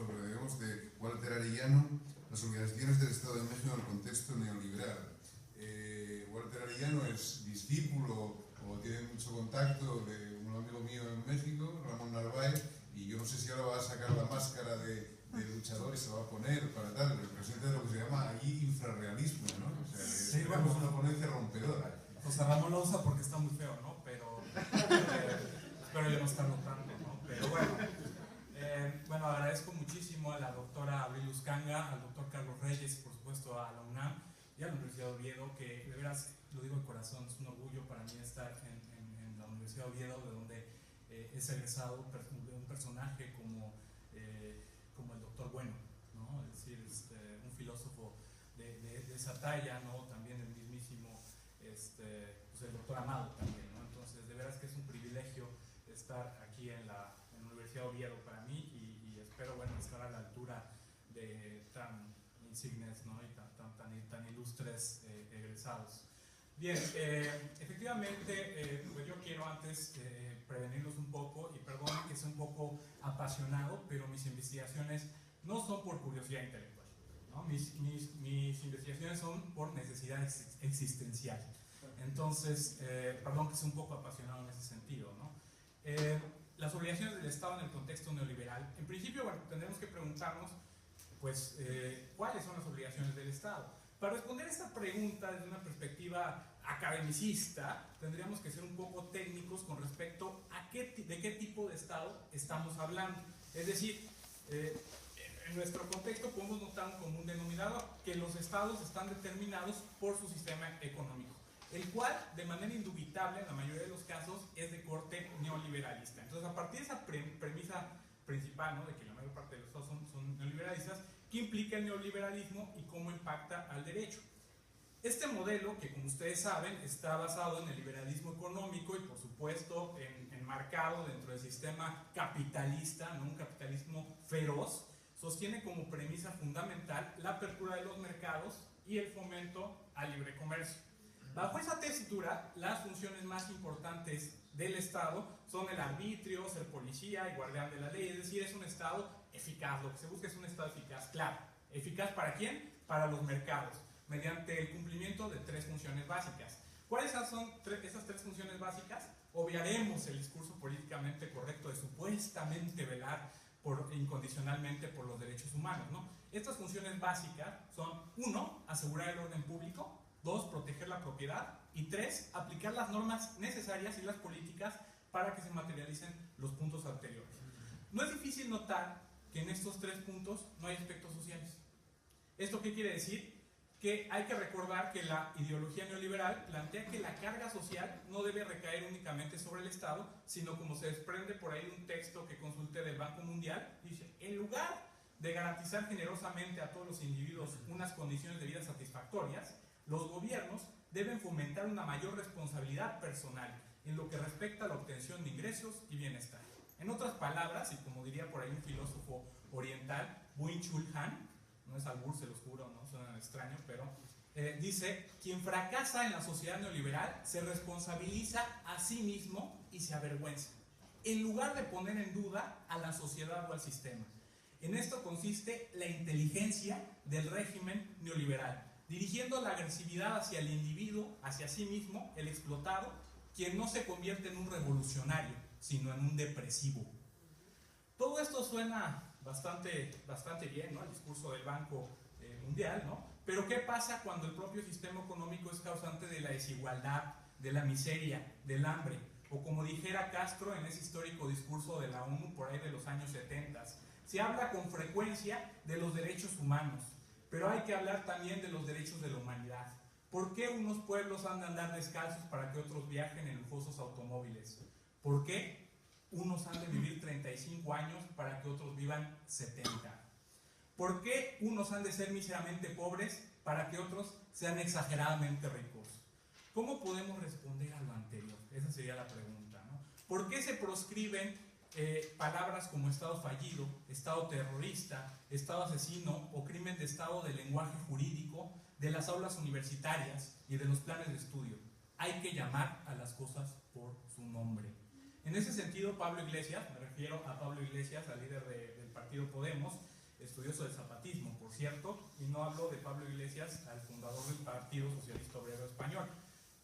sobre, digamos, de Walter Arellano, las obligaciones del Estado de México en el contexto neoliberal. Walter Arellano es discípulo o tiene mucho contacto de un amigo mío en México, Ramón Narváez, y yo no sé si ahora va a sacar la máscara de luchador y se va a poner para tal, representa lo que se llama allí infrarrealismo, ¿no? O sea, sí, tenemos una ponencia rompedora. José Ramón lo usa porque está muy feo, ¿no? Pero espero ya no estarlo tanto, ¿no? Pero bueno, agradezco muchísimo a la doctora Abril Uzcanga, al doctor Carlos Reyes, por supuesto a la UNAM y a la Universidad de Oviedo, que de veras, lo digo de corazón, es un orgullo para mí estar en la Universidad de Oviedo, de donde es egresado un personaje como el doctor Bueno, ¿no? Es decir, un filósofo de esa talla, ¿no? También el mismísimo, pues el doctor Amado también, ¿no? Entonces, de veras que es un privilegio estar aquí en la Universidad de Oviedo para mí y espero, bueno, estar a la altura de tan insignes, ¿no? Y tan ilustres egresados. Bien, efectivamente, pues yo quiero antes prevenirlos un poco y perdonen que sea un poco apasionado, pero mis investigaciones no son por curiosidad intelectual, ¿no? Mis investigaciones son por necesidad existencial. Entonces, perdón que sea un poco apasionado en ese sentido, ¿no? Las obligaciones del Estado en el contexto neoliberal. En principio, bueno, tendremos que preguntarnos, pues, ¿cuáles son las obligaciones del Estado? Para responder esta pregunta desde una perspectiva academicista, tendríamos que ser un poco técnicos con respecto a de qué tipo de Estado estamos hablando. Es decir, en nuestro contexto podemos notar un común denominador, que los Estados están determinados por su sistema económico, el cual, de manera indubitable, en la mayoría de los casos, es de corte neoliberalista. Entonces, a partir de esa premisa principal, ¿no?, de que la mayor parte de los estados son neoliberalistas, ¿qué implica el neoliberalismo y cómo impacta al derecho? Este modelo, que como ustedes saben, está basado en el liberalismo económico y por supuesto enmarcado dentro del sistema capitalista, ¿no?, un capitalismo feroz, sostiene como premisa fundamental la apertura de los mercados y el fomento al libre comercio. Bajo esa tesitura, las funciones más importantes del Estado son el arbitrio, ser policía y guardián de la ley, es decir, es un Estado eficaz. Lo que se busca es un Estado eficaz, claro. ¿Eficaz para quién? Para los mercados, mediante el cumplimiento de tres funciones básicas. ¿Cuáles son esas tres funciones básicas? Obviaremos el discurso políticamente correcto de supuestamente velar incondicionalmente por los derechos humanos, ¿no? Estas funciones básicas son: 1, asegurar el orden público; 2, proteger la propiedad; y 3, aplicar las normas necesarias y las políticas para que se materialicen los puntos anteriores. No es difícil notar que en estos tres puntos no hay aspectos sociales. ¿Esto qué quiere decir? Que hay que recordar que la ideología neoliberal plantea que la carga social no debe recaer únicamente sobre el Estado, sino, como se desprende por ahí un texto que consulté del Banco Mundial, dice: en lugar de garantizar generosamente a todos los individuos unas condiciones de vida satisfactorias, los gobiernos deben fomentar una mayor responsabilidad personal en lo que respecta a la obtención de ingresos y bienestar. En otras palabras, y como diría por ahí un filósofo oriental, Byung-Chul Han, no es albur, se los juro, no suena extraño, pero dice: quien fracasa en la sociedad neoliberal se responsabiliza a sí mismo y se avergüenza, en lugar de poner en duda a la sociedad o al sistema. En esto consiste la inteligencia del régimen neoliberal, dirigiendo la agresividad hacia el individuo, hacia sí mismo, el explotado, quien no se convierte en un revolucionario, sino en un depresivo. Todo esto suena bastante bien, ¿no?, el discurso del Banco Mundial, ¿no? Pero ¿qué pasa cuando el propio sistema económico es causante de la desigualdad, de la miseria, del hambre? O como dijera Castro en ese histórico discurso de la ONU por ahí de los años 70, se habla con frecuencia de los derechos humanos, pero hay que hablar también de los derechos de la humanidad. ¿Por qué unos pueblos han de andar descalzos para que otros viajen en lujosos automóviles? ¿Por qué unos han de vivir 35 años para que otros vivan 70? ¿Por qué unos han de ser míseramente pobres para que otros sean exageradamente ricos? ¿Cómo podemos responder a lo anterior? Esa sería la pregunta, ¿no? ¿Por qué se proscriben palabras como Estado fallido, Estado terrorista, Estado asesino o crimen de Estado del lenguaje jurídico, de las aulas universitarias y de los planes de estudio? Hay que llamar a las cosas por su nombre. En ese sentido, Pablo Iglesias, me refiero a Pablo Iglesias, al líder del partido Podemos, estudioso del zapatismo, por cierto, y no hablo de Pablo Iglesias, el fundador del Partido Socialista Obrero Español.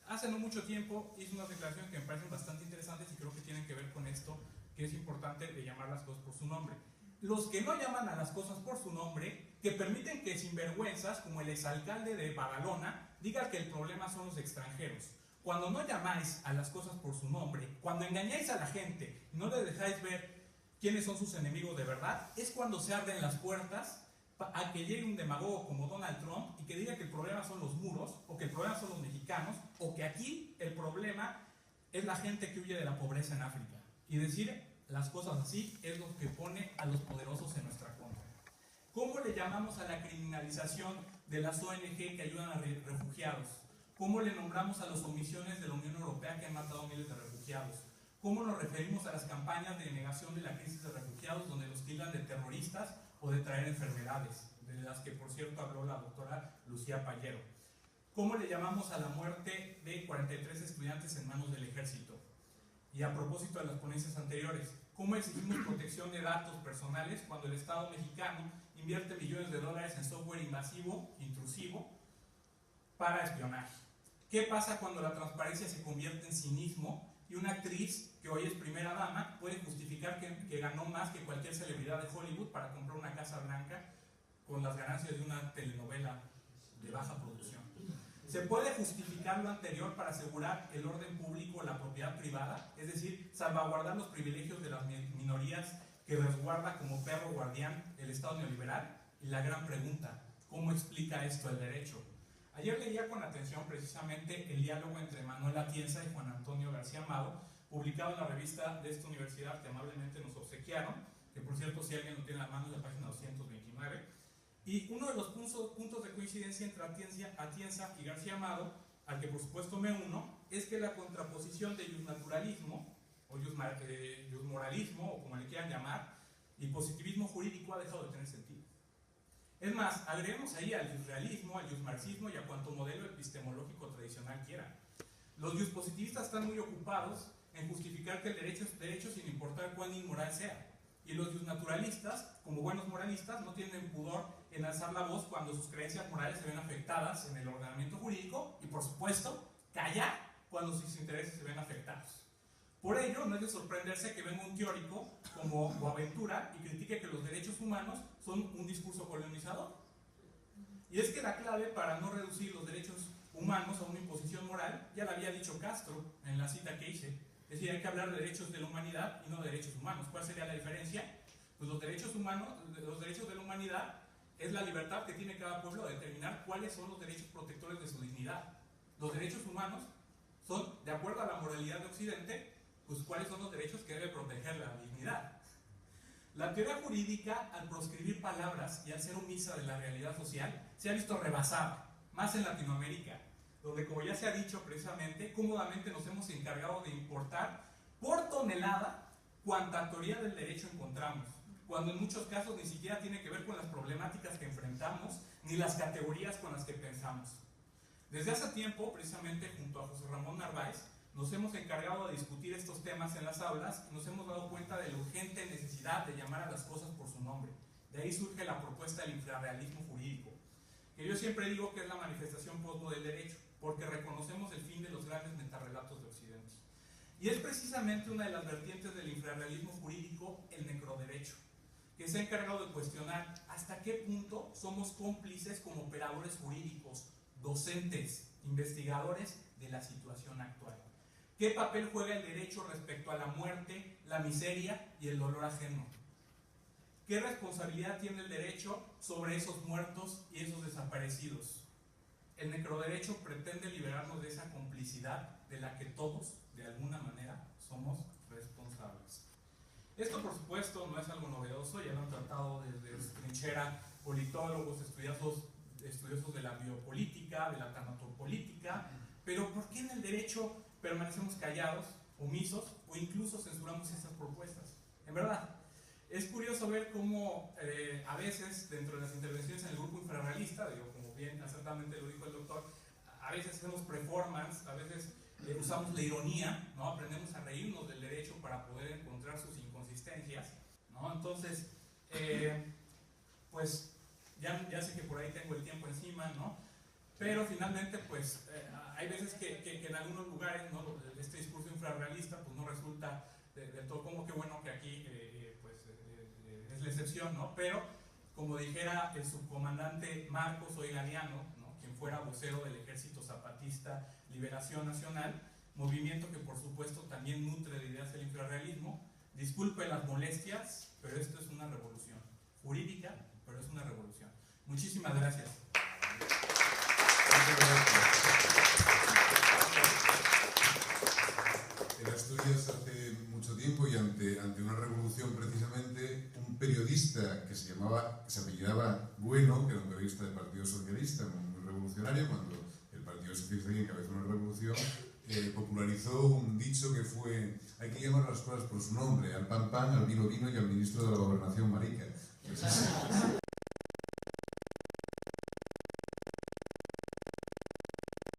Hace no mucho tiempo hizo unas declaraciones que me parecen bastante interesantes y creo que tienen que ver con esto, que es importante de llamar las cosas por su nombre. Los que no llaman a las cosas por su nombre, que permiten que sinvergüenzas, como el exalcalde de Badalona, digan que el problema son los extranjeros. Cuando no llamáis a las cosas por su nombre, cuando engañáis a la gente y no le dejáis ver quiénes son sus enemigos de verdad, es cuando se abren las puertas a que llegue un demagogo como Donald Trump y que diga que el problema son los muros, o que el problema son los mexicanos, o que aquí el problema es la gente que huye de la pobreza en África. Y decir las cosas así es lo que pone a los poderosos en nuestra contra. ¿Cómo le llamamos a la criminalización de las ONG que ayudan a refugiados? ¿Cómo le nombramos a las omisiones de la Unión Europea que han matado a miles de refugiados? ¿Cómo nos referimos a las campañas de negación de la crisis de refugiados donde los tildan de terroristas o de traer enfermedades, de las que por cierto habló la doctora Lucía Pallero? ¿Cómo le llamamos a la muerte de 43 estudiantes en manos del ejército? Y a propósito de las ponencias anteriores, ¿cómo exigimos protección de datos personales cuando el Estado mexicano invierte millones de dólares en software invasivo, intrusivo, para espionaje? ¿Qué pasa cuando la transparencia se convierte en cinismo y una actriz que hoy es primera dama puede justificar que ganó más que cualquier celebridad de Hollywood para comprar una casa blanca con las ganancias de una telenovela de baja producción? ¿Se puede justificar lo anterior para asegurar el orden público o la propiedad privada? Es decir, salvaguardar los privilegios de las minorías que resguarda como perro guardián el Estado neoliberal. Y la gran pregunta, ¿cómo explica esto el derecho? Ayer leía con atención precisamente el diálogo entre Manuel Atienza y Juan Antonio García Amado, publicado en la revista de esta universidad que amablemente nos obsequiaron, que por cierto, si alguien lo tiene en la mano, es la página 229. Y uno de los puntos de coincidencia entre Atienza y García Amado, al que por supuesto me uno, es que la contraposición de iusnaturalismo, o iusmoralismo, o como le quieran llamar, y positivismo jurídico ha dejado de tener sentido. Es más, agreguemos ahí al iusrealismo, al iusmarxismo y a cuanto modelo epistemológico tradicional quieran. Los iuspositivistas están muy ocupados en justificar que el derecho es derecho sin importar cuán inmoral sea. Y los iusnaturalistas, como buenos moralistas, no tienen pudor en alzar la voz cuando sus creencias morales se ven afectadas en el ordenamiento jurídico y, por supuesto, callar cuando sus intereses se ven afectados. Por ello, no es de sorprenderse que venga un teórico como Boaventura y critique que los derechos humanos son un discurso colonizador. Y es que la clave para no reducir los derechos humanos a una imposición moral, ya la había dicho Castro en la cita que hice. Es decir, hay que hablar de derechos de la humanidad y no de derechos humanos. ¿Cuál sería la diferencia? Pues los derechos humanos, los derechos de la humanidad es la libertad que tiene cada pueblo de determinar cuáles son los derechos protectores de su dignidad. Los derechos humanos son, de acuerdo a la moralidad de Occidente, pues cuáles son los derechos que debe proteger la dignidad. La teoría jurídica, al proscribir palabras y al ser omisa de la realidad social, se ha visto rebasada, más en Latinoamérica, donde, como ya se ha dicho precisamente, cómodamente nos hemos encargado de importar por tonelada cuanta teoría del derecho encontramos, cuando en muchos casos ni siquiera tiene que ver con las problemáticas que enfrentamos, ni las categorías con las que pensamos. Desde hace tiempo, precisamente junto a José Ramón Narváez, nos hemos encargado de discutir estos temas en las aulas y nos hemos dado cuenta de la urgente necesidad de llamar a las cosas por su nombre. De ahí surge la propuesta del infrarrealismo jurídico, que yo siempre digo que es la manifestación posmo del derecho, porque reconocemos el fin de los grandes metarrelatos de Occidente. Y es precisamente una de las vertientes del infrarrealismo jurídico el necroderecho, que se ha encargado de cuestionar hasta qué punto somos cómplices como operadores jurídicos, docentes, investigadores de la situación actual. ¿Qué papel juega el derecho respecto a la muerte, la miseria y el dolor ajeno? ¿Qué responsabilidad tiene el derecho sobre esos muertos y esos desaparecidos? El necroderecho pretende liberarnos de esa complicidad de la que todos, de alguna manera, somos responsables. Esto, por supuesto, no es algo novedoso, ya lo han tratado desde su trinchera politólogos, estudiosos de la biopolítica, de la tanatopolítica, pero ¿por qué en el derecho permanecemos callados, omisos o incluso censuramos estas propuestas? En verdad, es curioso ver cómo a veces dentro de las intervenciones en el grupo infrarrealista, digo, como bien acertadamente lo dijo el doctor, a veces hacemos performance, a veces usamos la ironía, ¿no? Aprendemos a reírnos del derecho para poder encontrar sus inconsistencias, ¿no? Entonces, pues ya sé que por ahí tengo el tiempo encima, ¿no? Pero finalmente, pues, hay veces que en algunos lugares, ¿no? Este discurso infrarrealista, pues no resulta de todo como que bueno que aquí, pues, es la excepción, ¿no? Pero, como dijera el subcomandante Marcos Oilaniano, ¿no? Quien fuera vocero del Ejército Zapatista Liberación Nacional, movimiento que por supuesto también nutre de ideas del infrarrealismo. Disculpe las molestias, pero esto es una revolución jurídica, pero es una revolución. Muchísimas gracias. En Asturias hace mucho tiempo y ante una revolución precisamente, un periodista que se apellidaba Bueno, que era un periodista del Partido Socialista, muy revolucionario, cuando el Partido Socialista encabezó una revolución, popularizó un dicho que fue: hay que llamar las cosas por su nombre, al pan pan, al vino vino y al ministro